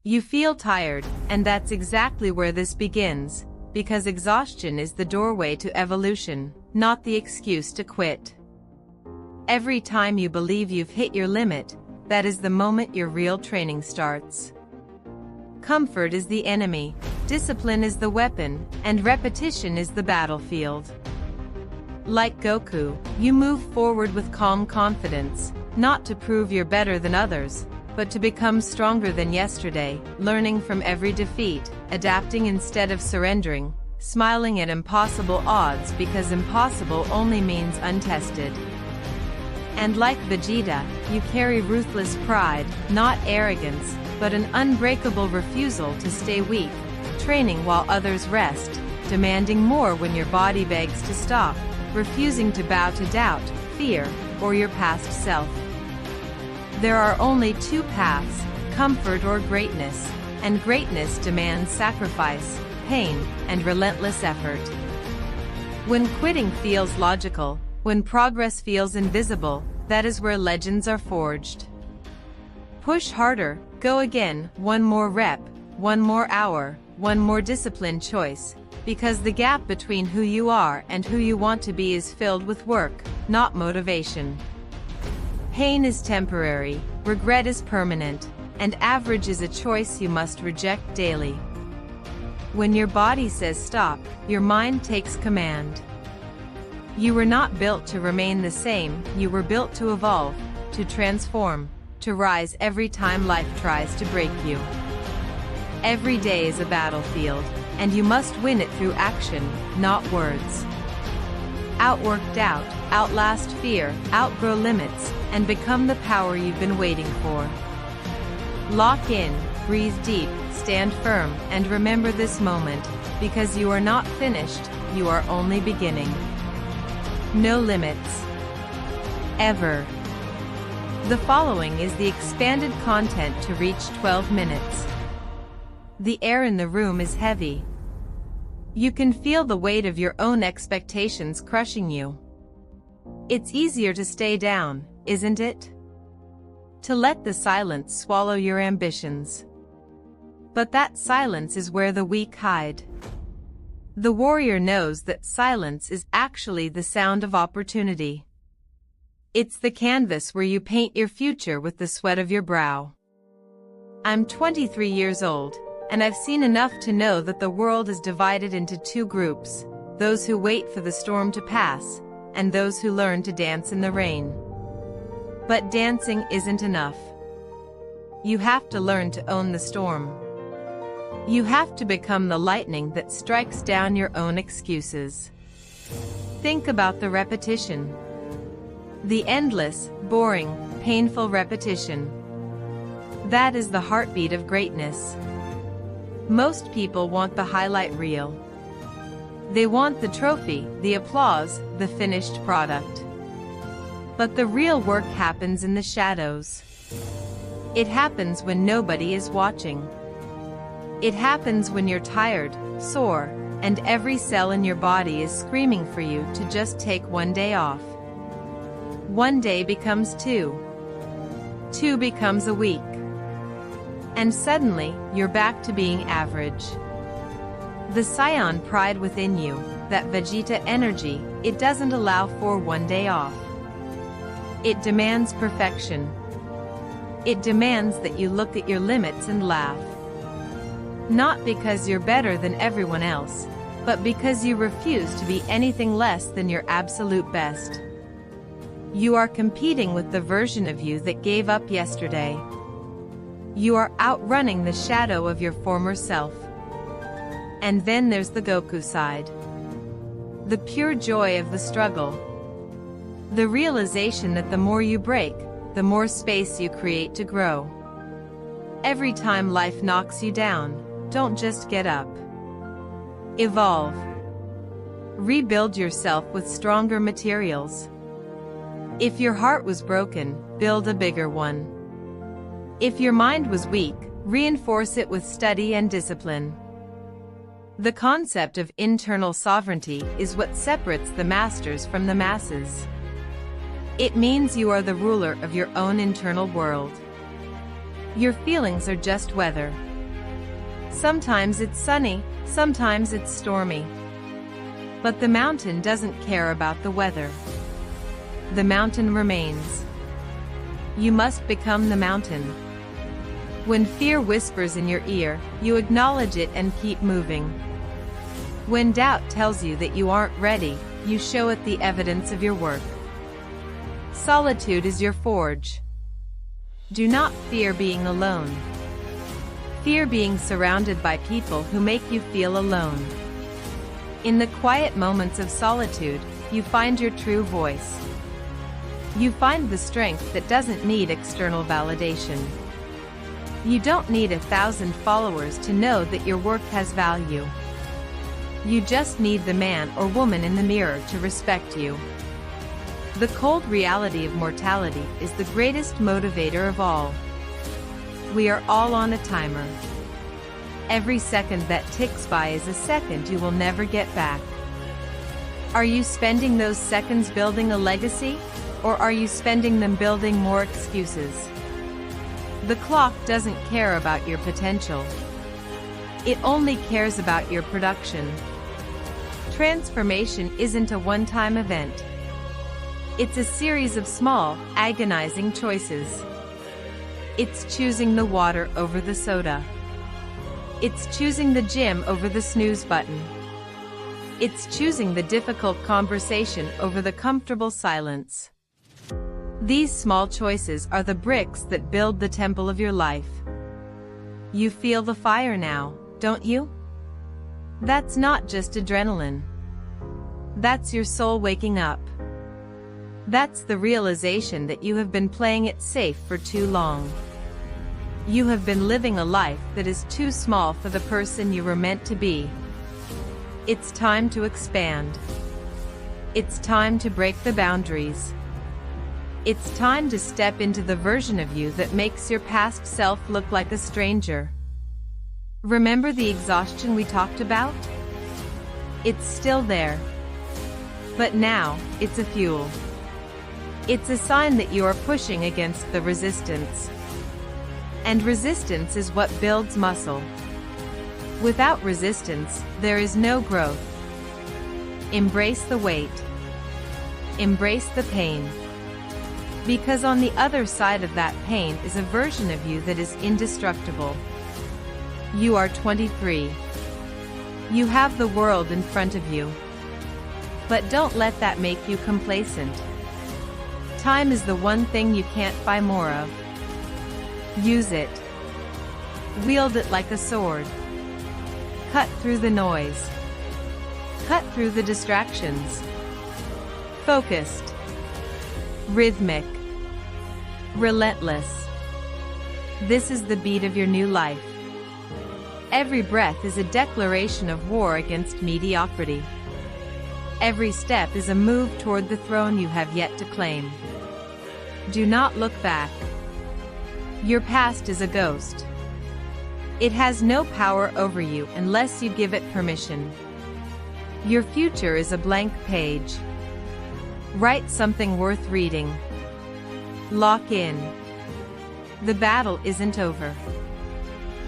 You feel tired, and that's exactly where this begins, because exhaustion is the doorway to evolution, not the excuse to quit. Every time you believe you've hit your limit, that is the moment your real training starts. Comfort is the enemy, discipline is the weapon, and repetition is the battlefield. Like Goku, you move forward with calm confidence, not to prove you're better than others, but to become stronger than yesterday, learning from every defeat, adapting instead of surrendering, smiling at impossible odds because impossible only means untested. And like Vegeta, you carry ruthless pride, not arrogance, but an unbreakable refusal to stay weak, training while others rest, demanding more when your body begs to stop, refusing to bow to doubt, fear, or your past self. There are only two paths, comfort or greatness, and greatness demands sacrifice, pain, and relentless effort. When quitting feels logical, when progress feels invisible, that is where legends are forged. Push harder, go again, one more rep, one more hour, one more disciplined choice, because the gap between who you are and who you want to be is filled with work, not motivation. Pain is temporary, regret is permanent, and average is a choice you must reject daily. When your body says stop, your mind takes command. You were not built to remain the same, you were built to evolve, to transform, to rise every time life tries to break you. Every day is a battlefield, and you must win it through action, not words. Outwork doubt, outlast fear, outgrow limits, and become the power you've been waiting for. Lock in, breathe deep, stand firm, and remember this moment, because you are not finished, you are only beginning. No limits. Ever. The following is the expanded content to reach 12 minutes. The air in the room is heavy. You can feel the weight of your own expectations crushing you. It's easier to stay down, isn't it? To let the silence swallow your ambitions. But that silence is where the weak hide. The warrior knows that silence is actually the sound of opportunity. It's the canvas where you paint your future with the sweat of your brow. I'm 23 years old, and I've seen enough to know that the world is divided into two groups, those who wait for the storm to pass, and those who learn to dance in the rain. But dancing isn't enough. You have to learn to own the storm. You have to become the lightning that strikes down your own excuses. Think about the repetition. The endless, boring, painful repetition. That is the heartbeat of greatness. Most people want the highlight reel. They want the trophy, the applause, the finished product. But the real work happens in the shadows. It happens when nobody is watching. It happens when you're tired, sore, and every cell in your body is screaming for you to just take one day off. One day becomes two. Two becomes a week. And suddenly, you're back to being average. The Saiyan pride within you, that Vegeta energy, it doesn't allow for one day off. It demands perfection. It demands that you look at your limits and laugh. Not because you're better than everyone else, but because you refuse to be anything less than your absolute best. You are competing with the version of you that gave up yesterday. You are outrunning the shadow of your former self. And then there's the Goku side. The pure joy of the struggle. The realization that the more you break, the more space you create to grow. Every time life knocks you down, don't just get up. Evolve. Rebuild yourself with stronger materials. If your heart was broken, build a bigger one. If your mind was weak, reinforce it with study and discipline. The concept of internal sovereignty is what separates the masters from the masses. It means you are the ruler of your own internal world. Your feelings are just weather. Sometimes it's sunny, sometimes it's stormy. But the mountain doesn't care about the weather. The mountain remains. You must become the mountain. When fear whispers in your ear, you acknowledge it and keep moving. When doubt tells you that you aren't ready, you show it the evidence of your work. Solitude is your forge. Do not fear being alone. Fear being surrounded by people who make you feel alone. In the quiet moments of solitude, you find your true voice. You find the strength that doesn't need external validation. You don't need 1,000 followers to know that your work has value. You just need the man or woman in the mirror to respect you. The cold reality of mortality is the greatest motivator of all. We are all on a timer. Every second that ticks by is a second you will never get back. Are you spending those seconds building a legacy, or are you spending them building more excuses? The clock doesn't care about your potential. It only cares about your production. Transformation isn't a one-time event. It's a series of small, agonizing choices. It's choosing the water over the soda. It's choosing the gym over the snooze button. It's choosing the difficult conversation over the comfortable silence. These small choices are the bricks that build the temple of your life. You feel the fire now, don't you? That's not just adrenaline. That's your soul waking up. That's the realization that you have been playing it safe for too long. You have been living a life that is too small for the person you were meant to be. It's time to expand. It's time to break the boundaries. It's time to step into the version of you that makes your past self look like a stranger. Remember the exhaustion we talked about? It's still there. But now, it's a fuel. It's a sign that you are pushing against the resistance. And resistance is what builds muscle. Without resistance, there is no growth. Embrace the weight. Embrace the pain. Because on the other side of that pain is a version of you that is indestructible. You are 23. You have the world in front of you. But don't let that make you complacent. Time is the one thing you can't buy more of. Use it. Wield it like a sword. Cut through the noise. Cut through the distractions. Focused. Rhythmic. Relentless. This is the beat of your new life. Every breath is a declaration of war against mediocrity. Every step is a move toward the throne you have yet to claim. Do not look back. Your past is a ghost. It has no power over you unless you give it permission. Your future is a blank page. Write something worth reading. Lock in. The battle isn't over.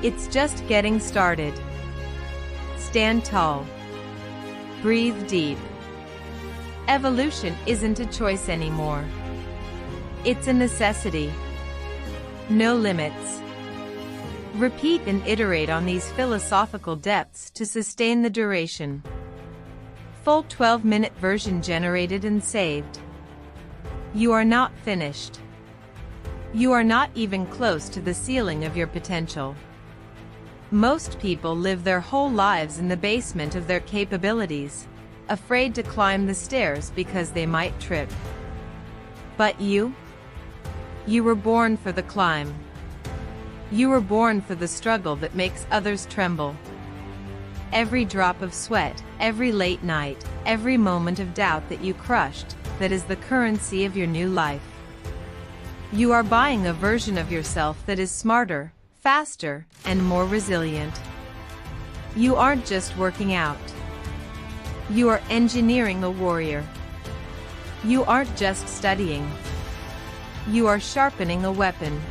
It's just getting started. Stand tall. Breathe deep. Evolution isn't a choice anymore. It's a necessity. No limits. Repeat and iterate on these philosophical depths to sustain the duration. Full 12-minute version generated and saved. You are not finished. You are not even close to the ceiling of your potential. Most people live their whole lives in the basement of their capabilities, afraid to climb the stairs because they might trip. But you were born for the climb. You were born for the struggle that makes others tremble. Every drop of sweat, every late night, every moment of doubt that you crushed, that is the currency of your new life. You are buying a version of yourself that is smarter, faster, and more resilient. You aren't just working out. You are engineering a warrior. You aren't just studying. You are sharpening a weapon.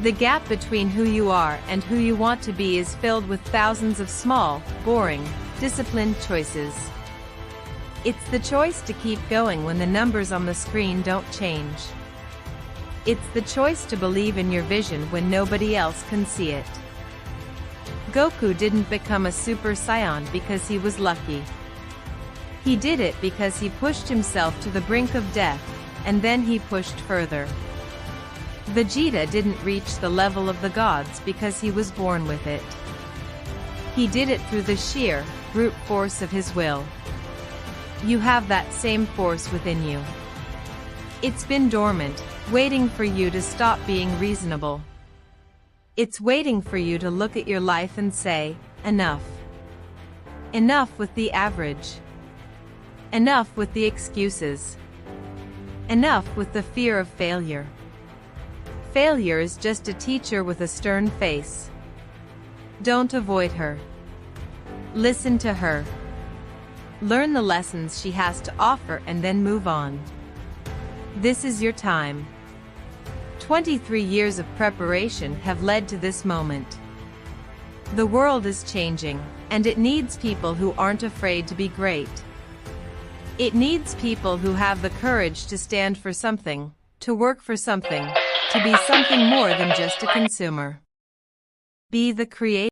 The gap between who you are and who you want to be is filled with thousands of small, boring, disciplined choices. It's the choice to keep going when the numbers on the screen don't change. It's the choice to believe in your vision when nobody else can see it. Goku didn't become a Super Saiyan because he was lucky. He did it because he pushed himself to the brink of death, and then he pushed further. Vegeta didn't reach the level of the gods because he was born with it. He did it through the sheer, brute force of his will. You have that same force within you. It's been dormant, waiting for you to stop being reasonable. It's waiting for you to look at your life and say, enough. Enough with the average. Enough with the excuses. Enough with the fear of failure. Failure is just a teacher with a stern face. Don't avoid her. Listen to her. Learn the lessons she has to offer and then move on. This is your time. 23 years of preparation have led to this moment. The world is changing, and it needs people who aren't afraid to be great. It needs people who have the courage to stand for something, to work for something, to be something more than just a consumer. Be the creator.